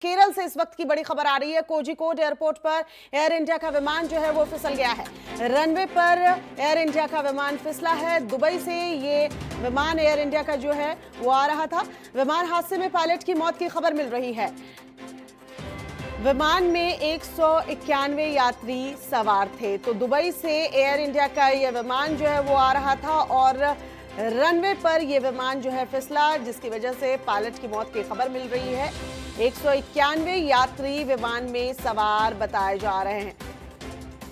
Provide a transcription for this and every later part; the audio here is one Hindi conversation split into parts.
केरल से इस वक्त की बड़ी खबर आ रही है। कोझिकोड एयरपोर्ट पर एयर इंडिया का विमान जो है वो फिसल गया है। रनवे पर एयर इंडिया का विमान फिसला है। दुबई से ये विमान एयर इंडिया का जो है वो आ रहा था। विमान हादसे में पायलट की मौत की खबर मिल रही है। विमान में 191 यात्री सवार थे। तो दुबई से एयर इंडिया का ये विमान जो है वो आ रहा था और रनवे पर यह विमान जो है फिसला, जिसकी वजह से पायलट की मौत की खबर मिल रही है। 191 यात्री विमान में सवार बताए जा रहे हैं।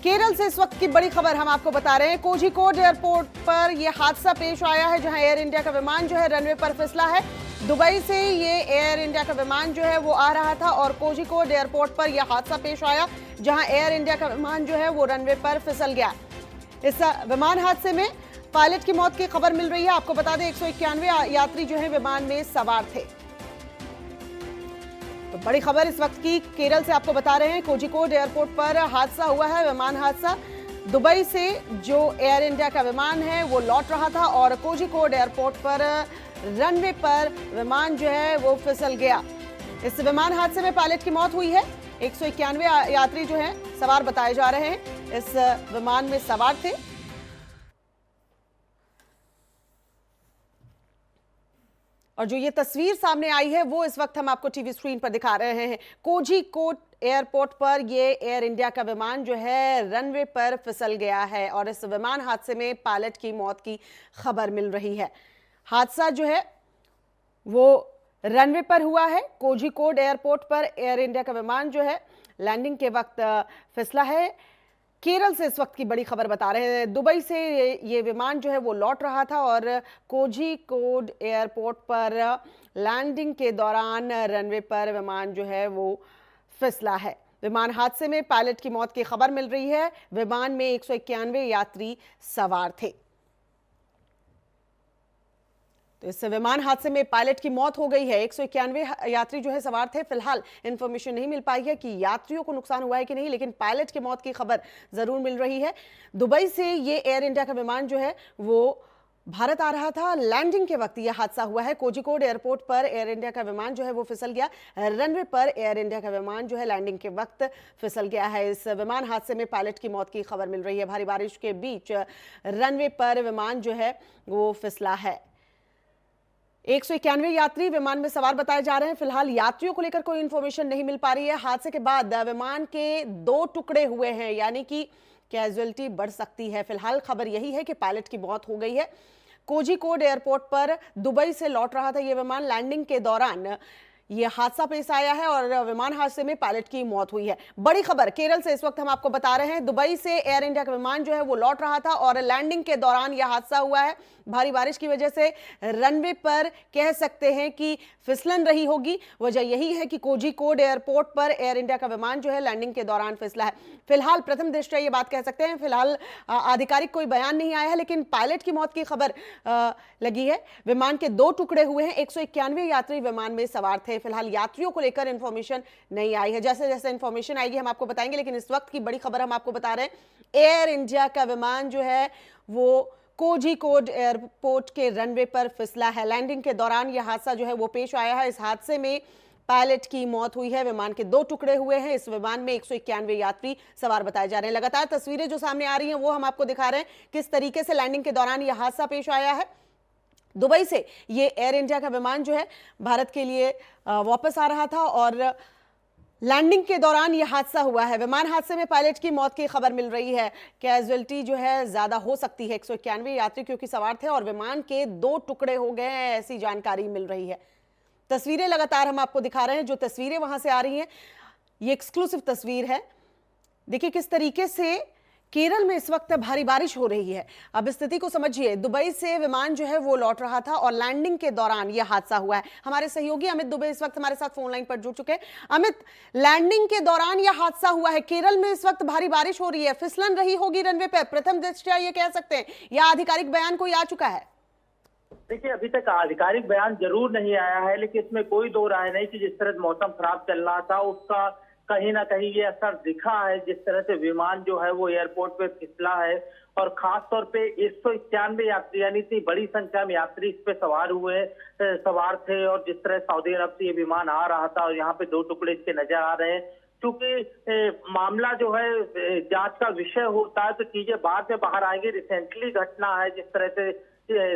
केरल से इस वक्त की बड़ी खबर हम आपको बता रहे हैं। कोझिकोड एयरपोर्ट पर यह हादसा पेश आया है, जहां एयर इंडिया का विमान जो है रनवे पर फिसला है। दुबई से ये एयर इंडिया का विमान जो है वो आ रहा था और कोझिकोड एयरपोर्ट पर यह हादसा पेश आया, जहां एयर इंडिया का विमान जो है वो रनवे पर फिसल गया। इस विमान हादसे में पायलट की मौत की खबर मिल रही है। आपको बता दें 191 यात्री जो है विमान में सवार थे। तो बड़ी खबर इस वक्त की केरल से आपको बता रहे हैं। कोझिकोड एयरपोर्ट पर हादसा हुआ है, विमान हादसा। दुबई से जो एयर इंडिया का विमान है वो लौट रहा था और कोझिकोड एयरपोर्ट पर रनवे पर विमान जो है वो फिसल गया। इस विमान हादसे में पायलट की मौत हुई है। 191 यात्री जो हैं सवार बताए जा रहे हैं, इस विमान में सवार थे। और जो ये तस्वीर सामने आई है वो इस वक्त हम आपको टीवी स्क्रीन पर दिखा रहे हैं। कोझिकोड एयरपोर्ट पर ये एयर इंडिया का विमान जो है रनवे पर फिसल गया है और इस विमान हादसे में पायलट की मौत की खबर मिल रही है। हादसा जो है वो रनवे पर हुआ है। कोझिकोड एयरपोर्ट पर एयर इंडिया का विमान जो है लैंडिंग के वक्त फिसला है। केरल से इस वक्त की बड़ी खबर बता रहे हैं। दुबई से ये विमान जो है वो लौट रहा था और कोझिकोड एयरपोर्ट पर लैंडिंग के दौरान रनवे पर विमान जो है वो फिसला है। विमान हादसे में पायलट की मौत की खबर मिल रही है। विमान में 191 यात्री सवार थे। तो इस विमान हादसे में पायलट की मौत हो गई है। 191 यात्री जो है सवार थे। फिलहाल इंफॉर्मेशन नहीं मिल पाई है कि यात्रियों को नुकसान हुआ है कि नहीं, लेकिन पायलट की मौत की खबर जरूर मिल रही है। दुबई से ये एयर इंडिया का विमान जो है वो भारत आ रहा था। लैंडिंग के वक्त यह हादसा हुआ है। कोझिकोड एयरपोर्ट पर एयर इंडिया का विमान जो है वो फिसल गया। रनवे पर एयर इंडिया का विमान जो है लैंडिंग के वक्त फिसल गया है। इस विमान हादसे में पायलट की मौत की खबर मिल रही है। भारी बारिश के बीच रनवे पर विमान जो है वो फिसला है। 191 यात्री विमान में सवार बताए जा रहे हैं। फिलहाल यात्रियों को लेकर कोई इंफॉर्मेशन नहीं मिल पा रही है। हादसे के बाद विमान के 2 टुकड़े हुए हैं, यानी कि कैजुअलिटी बढ़ सकती है। फिलहाल खबर यही है कि पायलट की मौत हो गई है। कोझिकोड एयरपोर्ट पर दुबई से लौट रहा था यह विमान। लैंडिंग के दौरान यह हादसा पेश आया है और विमान हादसे में पायलट की मौत हुई है। बड़ी खबर केरल से इस वक्त हम आपको बता रहे हैं। दुबई से एयर इंडिया का विमान जो है वो लौट रहा था और लैंडिंग के दौरान यह हादसा हुआ है। भारी बारिश की वजह से रनवे पर कह सकते हैं कि फिसलन रही होगी। वजह यही है कि कोझिकोड एयरपोर्ट पर एयर इंडिया का विमान जो है लैंडिंग के दौरान फिसला है। फिलहाल प्रथम दृष्टया ये बात कह सकते हैं। फिलहाल आधिकारिक कोई बयान नहीं आया है, लेकिन पायलट की मौत की खबर लगी है। विमान के 2 टुकड़े हुए हैं। 191 यात्री विमान में सवार थे। फिलहाल यात्रियों को लेकर इंफॉर्मेशन नहीं आई है। जैसे जैसे इंफॉर्मेशन आएगी हम आपको बताएंगे, लेकिन इस वक्त की बड़ी खबर हम आपको बता रहे हैं। एयर इंडिया का विमान जो है वो कोझिकोड एयरपोर्ट के रनवे पर फिसला है। लैंडिंग के दौरान यह हादसा जो है वो पेश आया है। इस हादसे में पायलट की मौत हुई है। विमान के 2 टुकड़े हुए हैं। इस विमान में 191 यात्री सवार बताए जा रहे हैं। लगातार तस्वीरें जो सामने आ रही हैं वो हम आपको दिखा रहे हैं, किस तरीके से लैंडिंग के दौरान यह हादसा पेश आया है। दुबई से ये एयर इंडिया का विमान जो है भारत के लिए वापस आ रहा था और लैंडिंग के दौरान यह हादसा हुआ है। विमान हादसे में पायलट की मौत की खबर मिल रही है। कैजुअलिटी जो है ज्यादा हो सकती है। 191 यात्री क्योंकि सवार थे और विमान के 2 टुकड़े हो गए हैं, ऐसी जानकारी मिल रही है। तस्वीरें लगातार हम आपको दिखा रहे हैं। जो तस्वीरें वहां से आ रही हैं ये एक्सक्लूसिव तस्वीर है। देखिए किस तरीके से केरल में इस वक्त भारी बारिश हो रही है। अब स्थिति को समझिए। दुबई से विमान जो है वो लौट रहा था और लैंडिंग के दौरान यह हादसा हुआ है। हमारे सहयोगी अमित दुबे इस वक्त हमारे साथ फोन लाइन पर जुड़ चुके हैं। अमित, लैंडिंग के दौरान यह हादसा हुआ है। केरल में इस वक्त भारी बारिश हो रही है, फिसलन रही होगी रनवे पर। प्रथम दृष्टया ये कह सकते हैं या आधिकारिक बयान कोई आ चुका है? देखिए, अभी तक आधिकारिक बयान जरूर नहीं आया है, लेकिन इसमें कोई दो राय नहीं कि जिस तरह मौसम खराब चल रहा था उसका कहीं ना कहीं ये असर दिखा है, जिस तरह से विमान जो है वो एयरपोर्ट पे फिसला है और खास तौर पे 191 यात्री यानी इतनी बड़ी संख्या में यात्री इस पे सवार थे और जिस तरह सऊदी अरब से ये विमान आ रहा था और यहाँ पे दो टुकड़े इसके नजर आ रहे हैं। क्योंकि मामला जो है जांच का विषय होता है तो चीजें बाद में बाहर आएंगी। रिसेंटली घटना है, जिस तरह से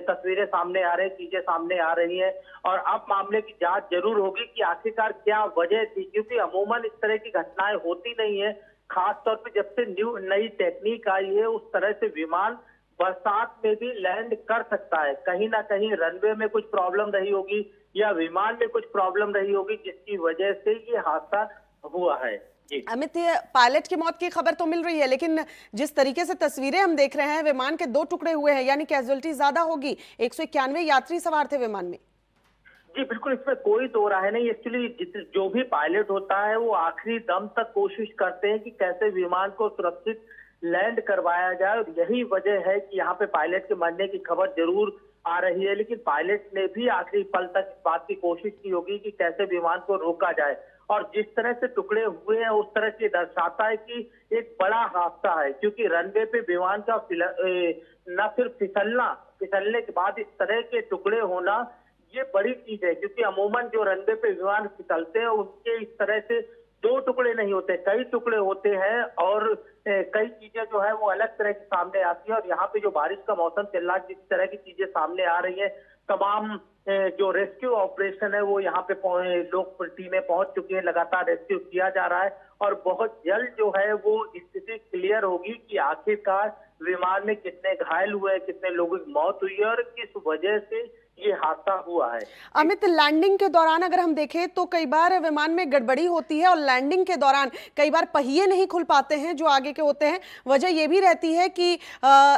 तस्वीरें सामने आ रही, चीजें सामने आ रही हैं और अब मामले की जांच जरूर होगी कि आखिरकार क्या वजह थी, क्योंकि अमूमन इस तरह की घटनाएं होती नहीं है। खास तौर पे जब से नई टेक्निक आई है, उस तरह से विमान बरसात में भी लैंड कर सकता है। कहीं ना कहीं रनवे में कुछ प्रॉब्लम रही होगी या विमान में कुछ प्रॉब्लम रही होगी, जिसकी वजह से ये हादसा हुआ है। अमित, पायलट की मौत की खबर तो मिल रही है, लेकिन जिस तरीके से तस्वीरें हम देख रहे हैं, विमान के 2 टुकड़े हुए हैं, यानी कैजुअलिटी ज्यादा होगी। 191 यात्री सवार थे विमान में। जी बिल्कुल, इसमें कोई दो राय नहीं। एक्चुअली जो भी पायलट होता है वो आखिरी दम तक कोशिश करते हैं कि कैसे विमान को सुरक्षित लैंड करवाया जाए और यही वजह है कि यहाँ पे पायलट के मरने की खबर जरूर आ रही है, लेकिन पायलट ने भी आखिरी पल तक इस बात की कोशिश की होगी कि कैसे विमान को रोका जाए और जिस तरह से टुकड़े हुए हैं उस तरह से दर्शाता है कि एक बड़ा हादसा है। क्योंकि रनवे पे विमान का न सिर्फ फिसलने के बाद इस तरह के टुकड़े होना ये बड़ी चीज है, क्योंकि अमूमन जो रनवे पे विमान फिसलते हैं उनके इस तरह से 2 टुकड़े नहीं होते, कई टुकड़े होते हैं और कई चीजें जो है वो अलग तरह की सामने आती है। और यहाँ पे जो बारिश का मौसम चल रहा है, जिस तरह की चीजें सामने आ रही है, तमाम जो रेस्क्यू ऑपरेशन है वो यहाँ पे लोग टीमें पहुंच चुकी है, लगातार रेस्क्यू किया जा रहा है और बहुत जल्द जो है वो स्थिति क्लियर होगी कि आखिरकार विमान में कितने घायल हुए, कितने लोगों की मौत हुई है और किस वजह से ये हादसा हुआ है। अमित, लैंडिंग के दौरान अगर हम देखें तो कई बार विमान में गड़बड़ी होती है और लैंडिंग के दौरान कई बार पहिए नहीं खुल पाते हैं जो आगे के होते हैं। वजह यह भी रहती है कि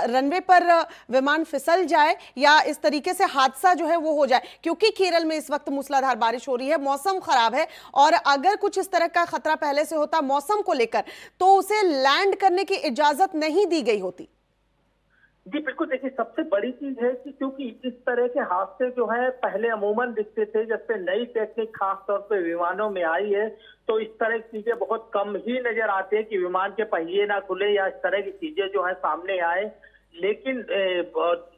रनवे पर विमान फिसल जाए या इस तरीके से हादसा जो है वो हो जाए, क्योंकि केरल में इस वक्त मूसलाधार बारिश हो रही है, मौसम खराब है और अगर कुछ इस तरह का खतरा पहले से होता मौसम को लेकर तो उसे लैंड करने की इजाजत नहीं दी गई होती। जी बिल्कुल, देखिए सबसे बड़ी चीज है कि क्योंकि इस तरह के हादसे जो है पहले अमूमन दिखते थे, जब से नई टेक्निक खास तौर पे विमानों में आई है तो इस तरह की चीजें बहुत कम ही नजर आती है कि विमान के पहिए ना खुले या इस तरह की चीजें जो है सामने आए। लेकिन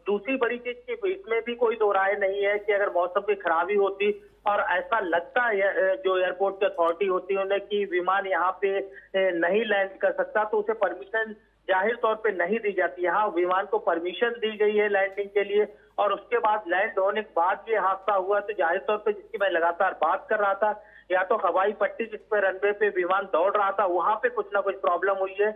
दूसरी बड़ी चीज की इसमें भी कोई दो राय नहीं है कि अगर मौसम की खराबी होती और ऐसा लगता है जो एयरपोर्ट की अथॉरिटी होती है उन्हें कि विमान यहाँ पे नहीं लैंड कर सकता तो उसे परमिशन जाहिर तौर पे नहीं दी जाती। यहाँ विमान को परमिशन दी गई है लैंडिंग के लिए और उसके बाद लैंड होने के बाद ये हादसा हुआ। तो जाहिर तौर पे जिसकी मैं लगातार बात कर रहा था, या तो हवाई पट्टी जिस पे रनवे पे विमान दौड़ रहा था वहां पे कुछ ना कुछ प्रॉब्लम हुई है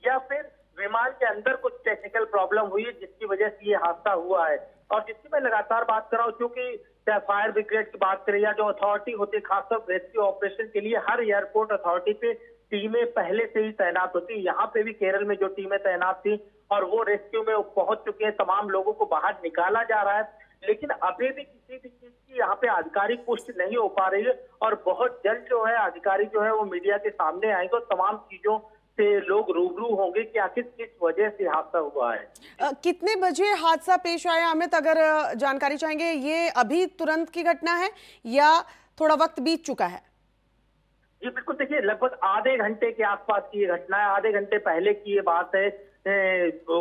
या फिर विमान के अंदर कुछ टेक्निकल प्रॉब्लम हुई है जिसकी वजह से ये हादसा हुआ है। और जिसकी मैं लगातार बात कर रहा हूँ, क्योंकि चाहे फायर ब्रिगेड की बात करें या जो अथॉरिटी होती है खासतौर रेस्क्यू ऑपरेशन के लिए हर एयरपोर्ट अथॉरिटी पे टीमें पहले से ही तैनात होती है। यहाँ पे भी केरल में जो टीमें तैनात थी और वो रेस्क्यू में पहुंच चुके हैं, तमाम लोगों को बाहर निकाला जा रहा है, लेकिन अभी भी किसी भी चीज की यहाँ पे आधिकारिक पुष्टि नहीं हो पा रही है और बहुत जल्द जो है अधिकारी जो है वो मीडिया के सामने आएंगे और तमाम चीजों से लोग रूबरू होंगे कि आखिर किस वजह से हादसा हुआ है। कितने बजे हादसा पेश आया अमित, अगर जानकारी चाहेंगे? ये अभी तुरंत की घटना है या थोड़ा वक्त बीत चुका है? जी बिल्कुल, देखिए लगभग आधे घंटे के आसपास की ये घटना है, आधे घंटे पहले की ये बात है।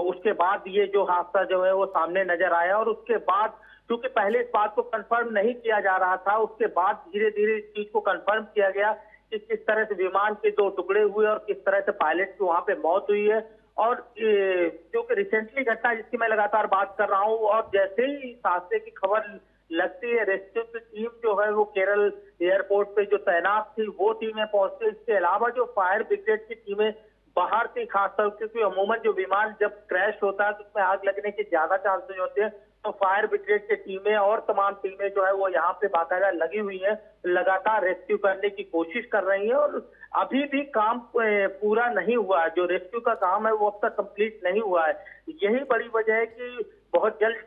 उसके बाद ये जो हादसा जो है वो सामने नजर आया और उसके बाद क्योंकि पहले इस बात को कंफर्म नहीं किया जा रहा था, उसके बाद धीरे धीरे इस चीज को कंफर्म किया गया कि किस तरह से विमान के 2 टुकड़े हुए और किस तरह से पायलट की वहां पे मौत हुई है। और क्योंकि रिसेंटली घटना जिसकी मैं लगातार बात कर रहा हूँ और जैसे ही इस हादसे की खबर लगती है रेस्क्यू की टीम जो है वो केरल एयरपोर्ट पे जो तैनात थी वो टीमें पहुंचती है। इसके अलावा जो फायर ब्रिगेड की टीमें बाहर थी, खासतौर क्योंकि अमूमन जो विमान जब क्रैश होता है तो उसमें आग लगने के ज्यादा चांसेस होते हैं, तो फायर ब्रिगेड की टीमें और तमाम टीमें जो है वो यहाँ पे बाकायदा लगी हुई है, लगातार रेस्क्यू करने की कोशिश कर रही है। और अभी भी काम पूरा नहीं हुआ है, जो रेस्क्यू का काम है वो अब तक कंप्लीट नहीं हुआ है। यही बड़ी वजह है कि बहुत जल्द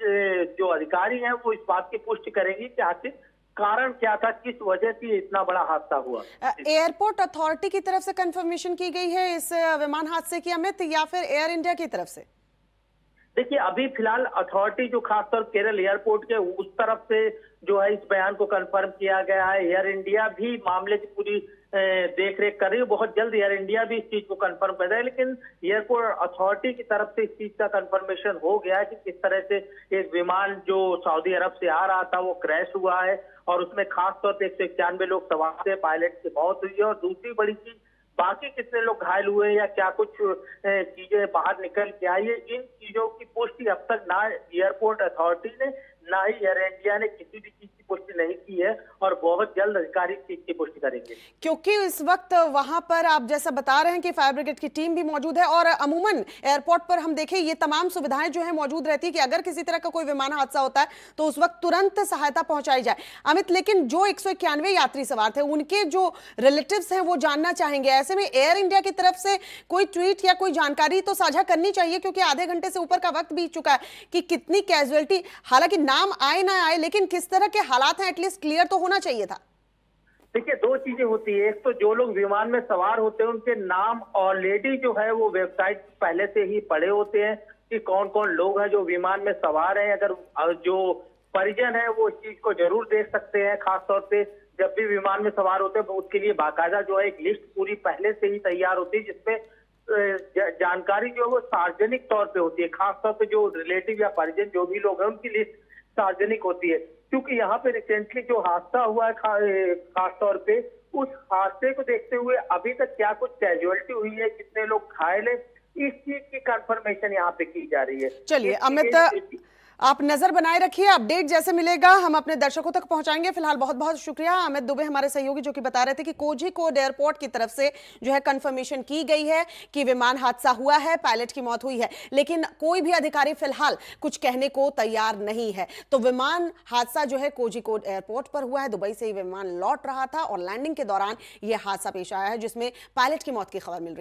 जो अधिकारी हैं वो इस बात की पुष्टि करेंगी कि आखिर कारण क्या था, किस वजह से इतना बड़ा हादसा हुआ। एयरपोर्ट अथॉरिटी की तरफ से कंफर्मेशन की गई है इस विमान हादसे की अमित, या फिर एयर इंडिया की तरफ से? देखिए अभी फिलहाल अथॉरिटी जो खासतौर केरल एयरपोर्ट के उस तरफ से जो है इस बयान को कंफर्म किया गया है। एयर इंडिया भी मामले की पूरी देख रेख कर रही है। बहुत जल्द एयर इंडिया भी इस चीज को कंफर्म कर रहा है, लेकिन एयरपोर्ट अथॉरिटी की तरफ से इस चीज का कंफर्मेशन हो गया है कि किस तरह से एक विमान जो सऊदी अरब से आ रहा था वो क्रैश हुआ है और उसमें खास तौर पे 191 लोग सवार थे, पायलट की मौत हुई है। और दूसरी बड़ी चीज, बाकी कितने लोग घायल हुए या क्या कुछ चीजें बाहर निकल के आई है, इन चीजों की पुष्टि अब तक ना एयरपोर्ट अथॉरिटी ने ना ही एयर इंडिया ने किसी भी चीज की पुष्टि नहीं की है और बहुत जल्द अधिकारी इस चीज की पुष्टि करेंगे। क्योंकि इस वक्त वहां पर आप जैसा बता रहे हैं कि फायर ब्रिगेड की टीम भी मौजूद है और अमूमन एयरपोर्ट पर हम देखें ये तमाम सुविधाएं जो है मौजूद रहती है कि अगर किसी तरह का कोई विमान हादसा होता है तो उस वक्त तुरंत सहायता पहुंचाई जाए। अमित, लेकिन जो 191 यात्री सवार थे उनके जो रिलेटिव्स हैं वो जानना चाहेंगे, ऐसे में एयर इंडिया की तरफ से कोई ट्वीट या कोई जानकारी तो साझा करनी चाहिए, क्योंकि आधे घंटे से ऊपर का वक्त बीत चुका है कि कितनी कैजुअलिटी, हालांकि नाम आए ना आए लेकिन किस तरह के हालात हैं एटलीस्ट क्लियर तो होना चाहिए था। देखिए, दो चीजें होती है। एक तो जो लोग विमान में सवार होते हैं उनके नाम ऑलरेडी जो है वो वेबसाइट पहले से ही पड़े होते हैं कि कौन कौन लोग हैं जो विमान में सवार हैं। अगर जो परिजन है वो इस चीज को जरूर देख सकते हैं। खासतौर पे जब भी विमान में सवार होते हैं तो उसके लिए बाकायदा जो है एक लिस्ट पूरी पहले से ही तैयार होती है जिसमें जानकारी जो है वो सार्वजनिक तौर पे होती है। खासतौर पे जो रिलेटिव या परिजन जो भी लोग हैं उनकी लिस्ट सार्वजनिक होती है। क्योंकि यहाँ पे रिसेंटली जो हादसा हुआ है खास तौर पे, उस हादसे को देखते हुए अभी तक क्या कुछ कैजुअलिटी हुई है, कितने लोग घायल है, इस चीज की कंफर्मेशन यहाँ पे की जा रही है। चलिए अमित, आप नजर बनाए रखिए, अपडेट जैसे मिलेगा हम अपने दर्शकों तक पहुंचाएंगे। फिलहाल बहुत बहुत शुक्रिया अमित दुबे हमारे सहयोगी, जो कि बता रहे थे कि कोझिकोड एयरपोर्ट की तरफ से जो है कंफर्मेशन की गई है कि विमान हादसा हुआ है, पायलट की मौत हुई है, लेकिन कोई भी अधिकारी फिलहाल कुछ कहने को तैयार नहीं है। तो विमान हादसा जो है कोझिकोड एयरपोर्ट पर हुआ है, दुबई से ये विमान लौट रहा था और लैंडिंग के दौरान यह हादसा पेश आया है जिसमें पायलट की मौत की खबर मिल रही है।